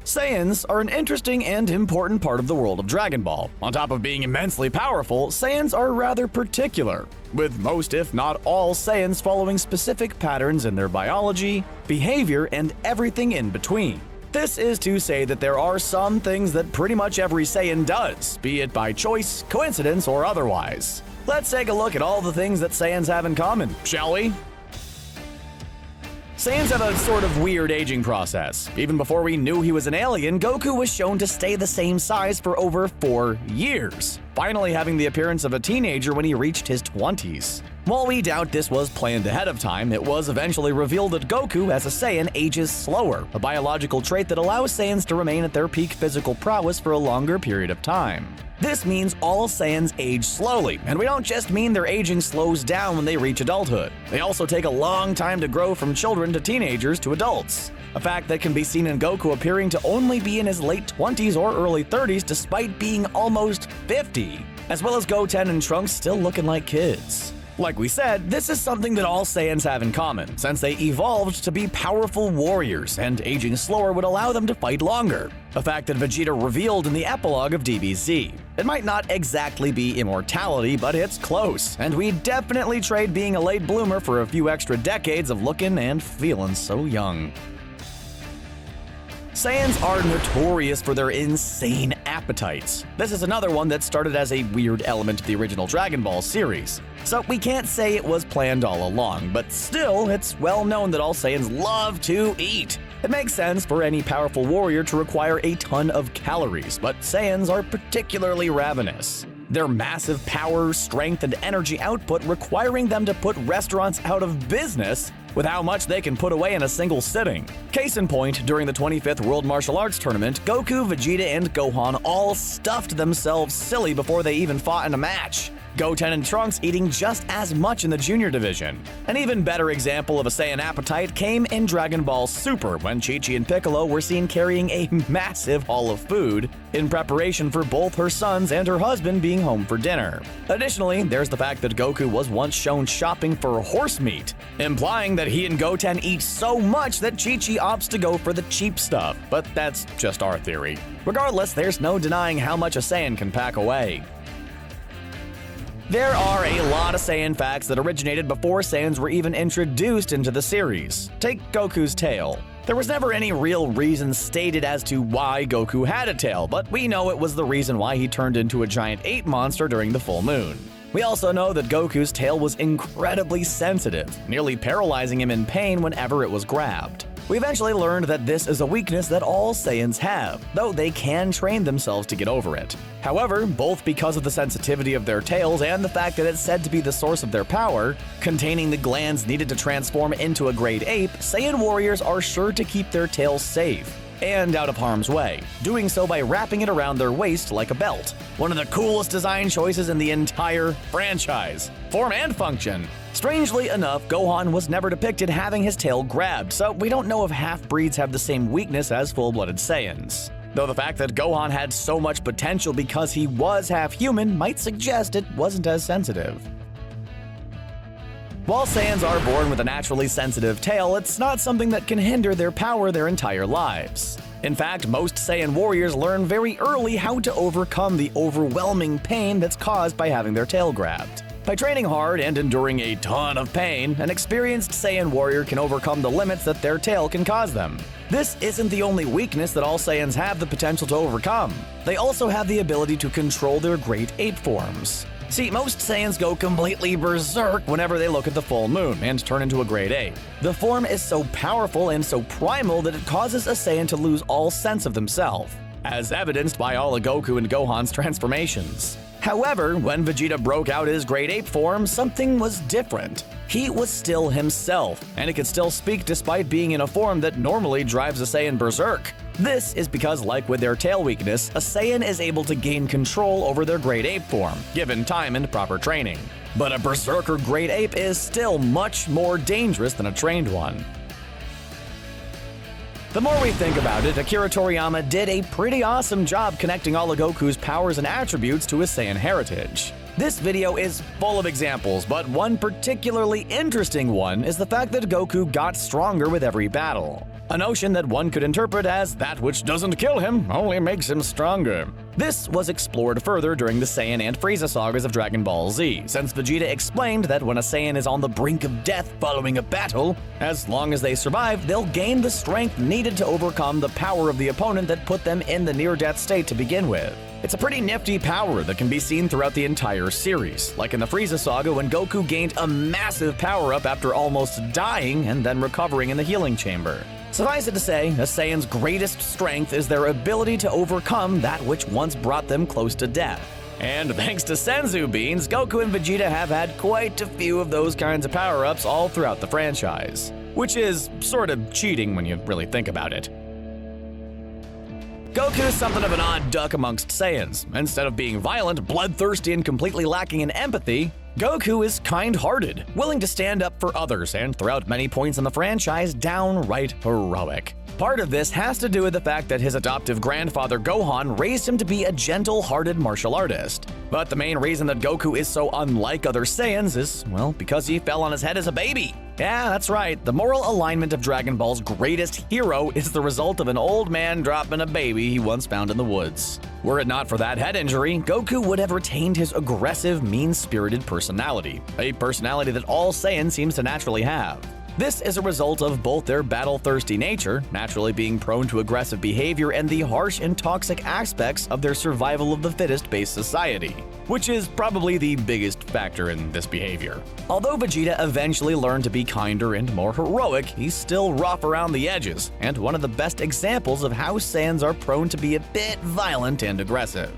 Saiyans are an interesting and important part of the world of Dragon Ball. On top of being immensely powerful, Saiyans are rather particular, with most if not all Saiyans following specific patterns in their biology, behavior, and everything in between. This is to say that there are some things that pretty much every Saiyan does, be it by choice, coincidence, or otherwise. Let's take a look at all the things that Saiyans have in common, shall we? Saiyans have a sort of weird aging process. Even before we knew he was an alien, Goku was shown to stay the same size for over 4 years, finally having the appearance of a teenager when he reached his 20s. While we doubt this was planned ahead of time, it was eventually revealed that Goku, as a Saiyan, ages slower, a biological trait that allows Saiyans to remain at their peak physical prowess for a longer period of time. This means all Saiyans age slowly, and we don't just mean their aging slows down when they reach adulthood. They also take a long time to grow from children to teenagers to adults, a fact that can be seen in Goku appearing to only be in his late 20s or early 30s despite being almost 50, as well as Goten and Trunks still looking like kids. Like we said, this is something that all Saiyans have in common, since they evolved to be powerful warriors, and aging slower would allow them to fight longer, a fact that Vegeta revealed in the epilogue of DBZ. It might not exactly be immortality, but it's close, and we'd definitely trade being a late bloomer for a few extra decades of looking and feeling so young. Saiyans are notorious for their insane appetites. This is another one that started as a weird element of the original Dragon Ball series, so we can't say it was planned all along, but still, it's well known that all Saiyans love to eat. It makes sense for any powerful warrior to require a ton of calories, but Saiyans are particularly ravenous. Their massive power, strength, and energy output requiring them to put restaurants out of business with how much they can put away in a single sitting. Case in point, during the 25th World Martial Arts Tournament, Goku, Vegeta, and Gohan all stuffed themselves silly before they even fought in a match. Goten and Trunks eating just as much in the junior division. An even better example of a Saiyan appetite came in Dragon Ball Super, when Chi-Chi and Piccolo were seen carrying a massive haul of food in preparation for both her sons and her husband being home for dinner. Additionally, there's the fact that Goku was once shown shopping for horse meat, implying that he and Goten eat so much that Chi-Chi opts to go for the cheap stuff, but that's just our theory. Regardless, there's no denying how much a Saiyan can pack away. There are a lot of Saiyan facts that originated before Saiyans were even introduced into the series. Take Goku's tail. There was never any real reason stated as to why Goku had a tail, but we know it was the reason why he turned into a giant ape monster during the full moon. We also know that Goku's tail was incredibly sensitive, nearly paralyzing him in pain whenever it was grabbed. We eventually learned that this is a weakness that all Saiyans have, though they can train themselves to get over it. However, both because of the sensitivity of their tails and the fact that it's said to be the source of their power, containing the glands needed to transform into a great ape, Saiyan warriors are sure to keep their tails safe and out of harm's way, doing so by wrapping it around their waist like a belt. One of the coolest design choices in the entire franchise. Form and function. Strangely enough, Gohan was never depicted having his tail grabbed, so we don't know if half-breeds have the same weakness as full-blooded Saiyans. Though the fact that Gohan had so much potential because he was half-human might suggest it wasn't as sensitive. While Saiyans are born with a naturally sensitive tail, it's not something that can hinder their power their entire lives. In fact, most Saiyan warriors learn very early how to overcome the overwhelming pain that's caused by having their tail grabbed. By training hard and enduring a ton of pain, an experienced Saiyan warrior can overcome the limits that their tail can cause them. This isn't the only weakness that all Saiyans have the potential to overcome. They also have the ability to control their great ape forms. See, most Saiyans go completely berserk whenever they look at the full moon and turn into a great ape. The form is so powerful and so primal that it causes a Saiyan to lose all sense of themselves, as evidenced by all of Goku and Gohan's transformations. However, when Vegeta broke out his great ape form, something was different. He was still himself, and he could still speak despite being in a form that normally drives a Saiyan berserk. This is because, like with their tail weakness, a Saiyan is able to gain control over their great ape form, given time and proper training. But a berserker great ape is still much more dangerous than a trained one. The more we think about it, Akira Toriyama did a pretty awesome job connecting all of Goku's powers and attributes to his Saiyan heritage. This video is full of examples, but one particularly interesting one is the fact that Goku got stronger with every battle. a notion that one could interpret as that which doesn't kill him only makes him stronger. This was explored further during the Saiyan and Frieza sagas of Dragon Ball Z, since Vegeta explained that when a Saiyan is on the brink of death following a battle, as long as they survive, they'll gain the strength needed to overcome the power of the opponent that put them in the near-death state to begin with. It's a pretty nifty power that can be seen throughout the entire series, like in the Frieza saga when Goku gained a massive power-up after almost dying and then recovering in the healing chamber. Suffice it to say, a Saiyan's greatest strength is their ability to overcome that which once brought them close to death. And thanks to Senzu Beans, Goku and Vegeta have had quite a few of those kinds of power-ups all throughout the franchise, which is sort of cheating when you really think about it. Goku is something of an odd duck amongst Saiyans. Instead of being violent, bloodthirsty, and completely lacking in empathy, Goku is kind-hearted, willing to stand up for others, and throughout many points in the franchise, downright heroic. Part of this has to do with the fact that his adoptive grandfather Gohan raised him to be a gentle-hearted martial artist. But the main reason that Goku is so unlike other Saiyans is, well, because he fell on his head as a baby. Yeah, that's right, the moral alignment of Dragon Ball's greatest hero is the result of an old man dropping a baby he once found in the woods. Were it not for that head injury, Goku would have retained his aggressive, mean-spirited personality, a personality that all Saiyans seems to naturally have. This is a result of both their battle-thirsty nature, naturally being prone to aggressive behavior, and the harsh and toxic aspects of their survival-of-the-fittest-based society, which is probably the biggest factor in this behavior. Although Vegeta eventually learned to be kinder and more heroic, he's still rough around the edges, and one of the best examples of how Saiyans are prone to be a bit violent and aggressive.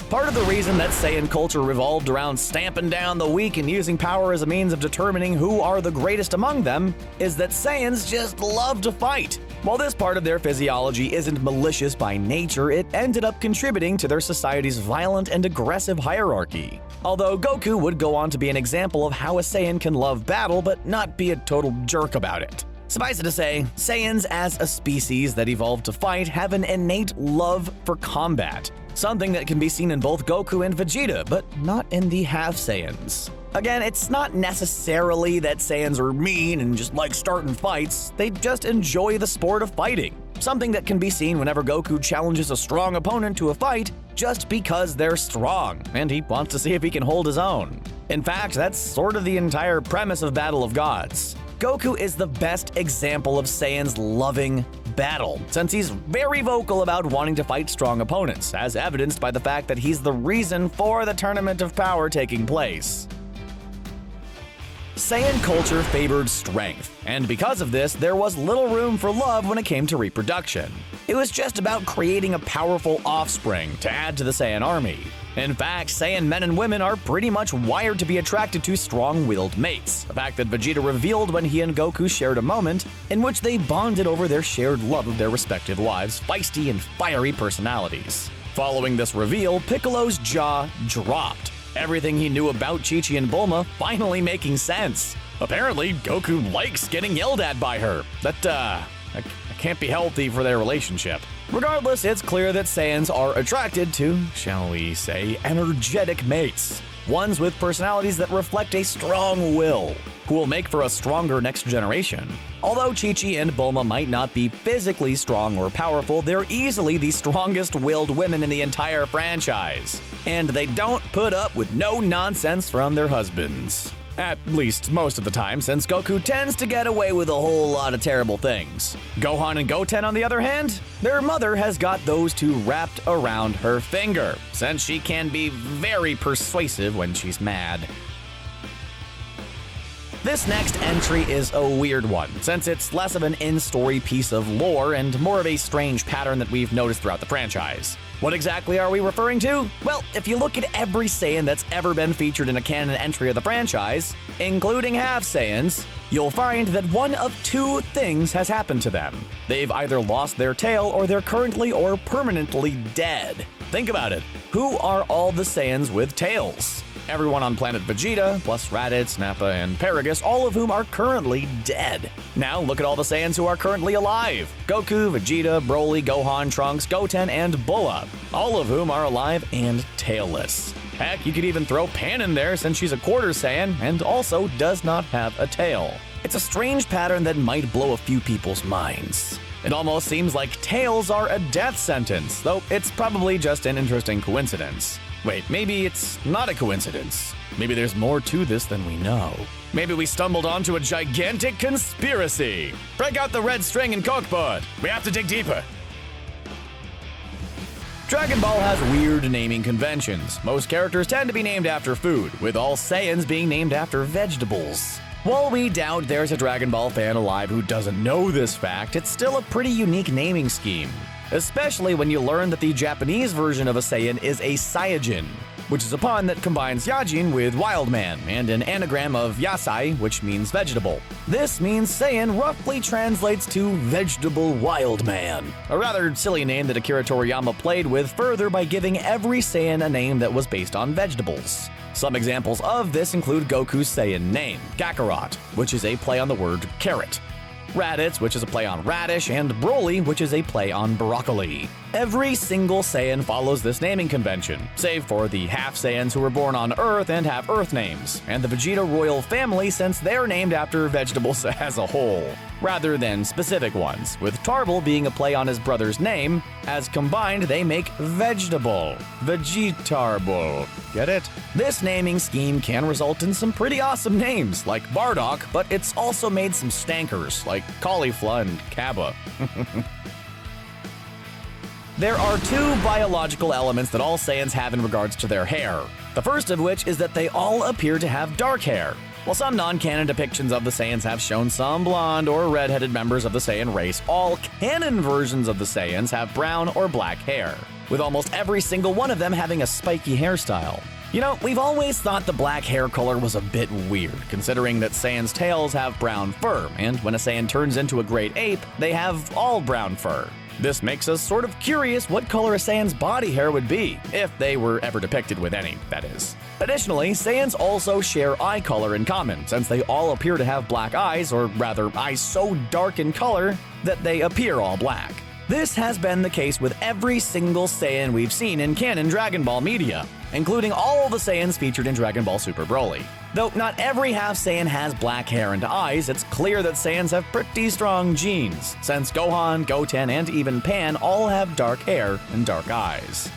Part of the reason that Saiyan culture revolved around stamping down the weak and using power as a means of determining who are the greatest among them is that Saiyans just love to fight. While this part of their physiology isn't malicious by nature, it ended up contributing to their society's violent and aggressive hierarchy. Although Goku would go on to be an example of how a Saiyan can love battle but not be a total jerk about it. Suffice it to say, Saiyans as a species that evolved to fight have an innate love for combat, something that can be seen in both Goku and Vegeta, but not in the half Saiyans. Again, it's not necessarily that Saiyans are mean and just like starting fights, they just enjoy the sport of fighting, something that can be seen whenever Goku challenges a strong opponent to a fight just because they're strong, and he wants to see if he can hold his own. In fact, that's sort of the entire premise of Battle of Gods. Goku is the best example of Saiyans loving battle, since he's very vocal about wanting to fight strong opponents, as evidenced by the fact that he's the reason for the Tournament of Power taking place. Saiyan culture favored strength, and because of this, there was little room for love when it came to reproduction. It was just about creating a powerful offspring to add to the Saiyan army. In fact, Saiyan men and women are pretty much wired to be attracted to strong-willed mates, a fact that Vegeta revealed when he and Goku shared a moment in which they bonded over their shared love of their respective wives' feisty and fiery personalities. Following this reveal, Piccolo's jaw dropped, everything he knew about Chi-Chi and Bulma finally making sense. Apparently, Goku likes getting yelled at by her. That can't be healthy for their relationship. Regardless, it's clear that Saiyans are attracted to, shall we say, energetic mates. Ones with personalities that reflect a strong will, who will make for a stronger next generation. Although Chi-Chi and Bulma might not be physically strong or powerful, they're easily the strongest-willed women in the entire franchise. And they don't put up with no nonsense from their husbands. At least most of the time, since Goku tends to get away with a whole lot of terrible things. Gohan and Goten, on the other hand, their mother has got those two wrapped around her finger, since she can be very persuasive when she's mad. This next entry is a weird one, since it's less of an in-story piece of lore and more of a strange pattern that we've noticed throughout the franchise. What exactly are we referring to? Well, if you look at every Saiyan that's ever been featured in a canon entry of the franchise, including half Saiyans, you'll find that one of two things has happened to them. They've either lost their tail or they're currently or permanently dead. Think about it. Who are all the Saiyans with tails? Everyone on planet Vegeta, plus Raditz, Nappa, and Paragus, all of whom are currently dead. Now look at all the Saiyans who are currently alive. Goku, Vegeta, Broly, Gohan, Trunks, Goten, and Bulla, all of whom are alive and tailless. Heck, you could even throw Pan in there since she's a quarter Saiyan and also does not have a tail. It's a strange pattern that might blow a few people's minds. It almost seems like tails are a death sentence, though it's probably just an interesting coincidence. Wait, maybe it's not a coincidence. Maybe there's more to this than we know. Maybe we stumbled onto a gigantic conspiracy. Break out the red string and corkboard. We have to dig deeper. Dragon Ball has weird naming conventions. Most characters tend to be named after food, with all Saiyans being named after vegetables. While we doubt there's a Dragon Ball fan alive who doesn't know this fact, it's still a pretty unique naming scheme. Especially when you learn that the Japanese version of a Saiyan is a Saiyajin, which is a pun that combines Yajin with Wild Man, and an anagram of Yasai, which means vegetable. This means Saiyan roughly translates to Vegetable Wild Man, a rather silly name that Akira Toriyama played with further by giving every Saiyan a name that was based on vegetables. Some examples of this include Goku's Saiyan name, Kakarot, which is a play on the word carrot, Raditz, which is a play on radish, and Broly, which is a play on broccoli. Every single Saiyan follows this naming convention, save for the half Saiyans who were born on Earth and have Earth names, and the Vegeta royal family since they're named after vegetables as a whole, rather than specific ones, with Tarble being a play on his brother's name. As combined, they make vegetable, Vegetarble. Get it? This naming scheme can result in some pretty awesome names, like Bardock, but it's also made some stankers, like Caulifla and Cabba. There are two biological elements that all Saiyans have in regards to their hair. The first of which is that they all appear to have dark hair. While some non-canon depictions of the Saiyans have shown some blonde or red-headed members of the Saiyan race, all canon versions of the Saiyans have brown or black hair, with almost every single one of them having a spiky hairstyle. You know, we've always thought the black hair color was a bit weird, considering that Saiyans' tails have brown fur, and when a Saiyan turns into a great ape, they have all brown fur. This makes us sort of curious what color a Saiyan's body hair would be, if they were ever depicted with any, that is. Additionally, Saiyans also share eye color in common, since they all appear to have black eyes, or rather, eyes so dark in color that they appear all black. This has been the case with every single Saiyan we've seen in canon Dragon Ball media, including all the Saiyans featured in Dragon Ball Super Broly. Though not every half Saiyan has black hair and eyes, it's clear that Saiyans have pretty strong genes, since Gohan, Goten, and even Pan all have dark hair and dark eyes.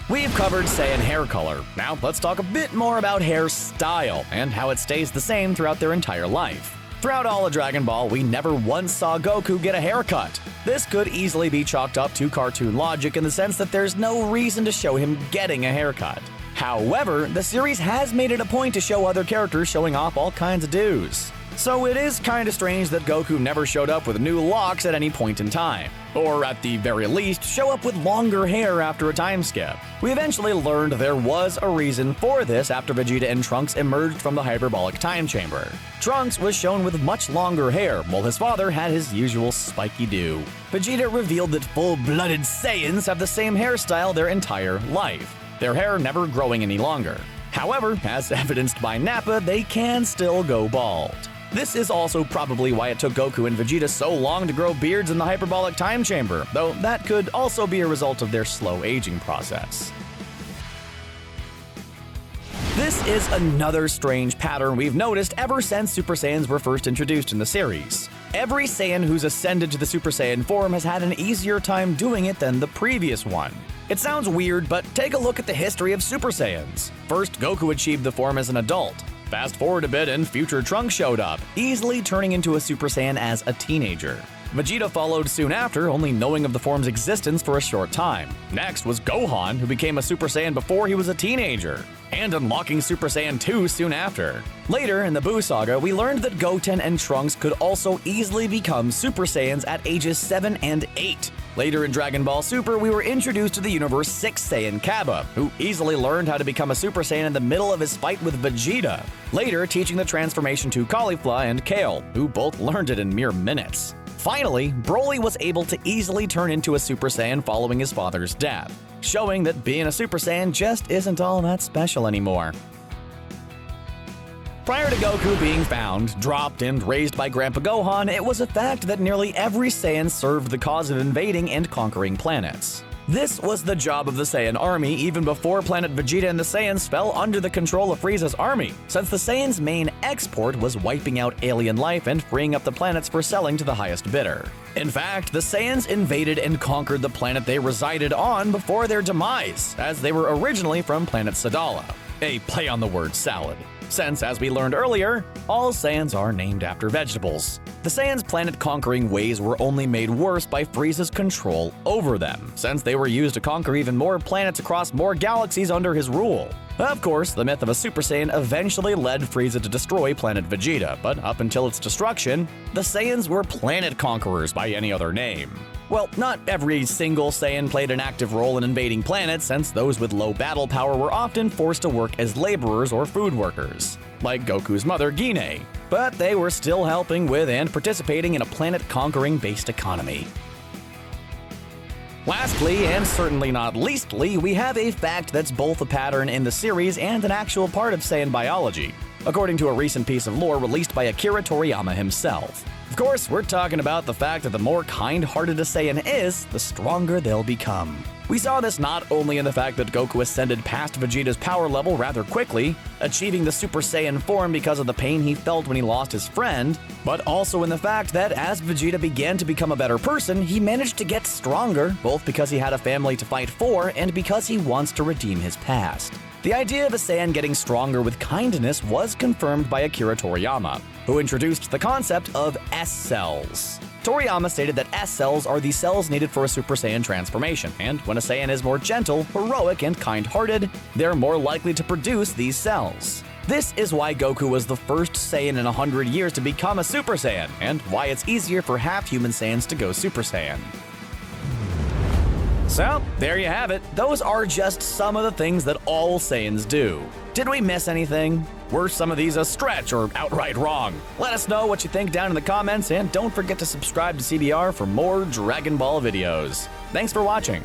We've covered Saiyan hair color. Now let's talk a bit more about hairstyle and how it stays the same throughout their entire life. Throughout all of Dragon Ball, we never once saw Goku get a haircut. This could easily be chalked up to cartoon logic in the sense that there's no reason to show him getting a haircut. However, the series has made it a point to show other characters showing off all kinds of do's. So it is kinda strange that Goku never showed up with new locks at any point in time, or at the very least, show up with longer hair after a time skip. We eventually learned there was a reason for this after Vegeta and Trunks emerged from the hyperbolic time chamber. Trunks was shown with much longer hair, while his father had his usual spiky do. Vegeta revealed that full-blooded Saiyans have the same hairstyle their entire life, their hair never growing any longer. However, as evidenced by Nappa, they can still go bald. This is also probably why it took Goku and Vegeta so long to grow beards in the hyperbolic time chamber, though that could also be a result of their slow aging process. This is another strange pattern we've noticed ever since Super Saiyans were first introduced in the series. Every Saiyan who's ascended to the Super Saiyan form has had an easier time doing it than the previous one. It sounds weird, but take a look at the history of Super Saiyans. First, Goku achieved the form as an adult. Fast forward a bit and future Trunks showed up, easily turning into a Super Saiyan as a teenager. Vegeta followed soon after, only knowing of the form's existence for a short time. Next was Gohan, who became a Super Saiyan before he was a teenager, and unlocking Super Saiyan 2 soon after. Later, in the Buu Saga, we learned that Goten and Trunks could also easily become Super Saiyans at ages 7 and 8. Later in Dragon Ball Super, we were introduced to the universe 6 Saiyan Cabba, who easily learned how to become a Super Saiyan in the middle of his fight with Vegeta. Later, teaching the transformation to Caulifla and Kale, who both learned it in mere minutes. Finally, Broly was able to easily turn into a Super Saiyan following his father's death, showing that being a Super Saiyan just isn't all that special anymore. Prior to Goku being found, dropped, and raised by Grandpa Gohan, it was a fact that nearly every Saiyan served the cause of invading and conquering planets. This was the job of the Saiyan army even before planet Vegeta and the Saiyans fell under the control of Frieza's army, since the Saiyans' main export was wiping out alien life and freeing up the planets for selling to the highest bidder. In fact, the Saiyans invaded and conquered the planet they resided on before their demise, as they were originally from planet Sadala, a play on the word salad. Since, as we learned earlier, all Saiyans are named after vegetables. The Saiyans' planet-conquering ways were only made worse by Frieza's control over them, since they were used to conquer even more planets across more galaxies under his rule. Of course, the myth of a Super Saiyan eventually led Frieza to destroy planet Vegeta, but up until its destruction, the Saiyans were planet conquerors by any other name. Well, not every single Saiyan played an active role in invading planets, since those with low battle power were often forced to work as laborers or food workers, like Goku's mother, Gine, but they were still helping with and participating in a planet-conquering based economy. Lastly, and certainly not leastly, we have a fact that's both a pattern in the series and an actual part of Saiyan biology, according to a recent piece of lore released by Akira Toriyama himself. Of course, we're talking about the fact that the more kind-hearted a Saiyan is, the stronger they'll become. We saw this not only in the fact that Goku ascended past Vegeta's power level rather quickly, achieving the Super Saiyan form because of the pain he felt when he lost his friend, but also in the fact that as Vegeta began to become a better person, he managed to get stronger, both because he had a family to fight for and because he wants to redeem his past. The idea of a Saiyan getting stronger with kindness was confirmed by Akira Toriyama, who introduced the concept of S-cells. Toriyama stated that S-cells are the cells needed for a Super Saiyan transformation, and when a Saiyan is more gentle, heroic, and kind-hearted, they're more likely to produce these cells. This is why Goku was the first Saiyan in 100 years to become a Super Saiyan, and why it's easier for half-human Saiyans to go Super Saiyan. So, there you have it. Those are just some of the things that all Saiyans do. Did we miss anything? Were some of these a stretch or outright wrong? Let us know what you think down in the comments, and don't forget to subscribe to CBR for more Dragon Ball videos. Thanks for watching.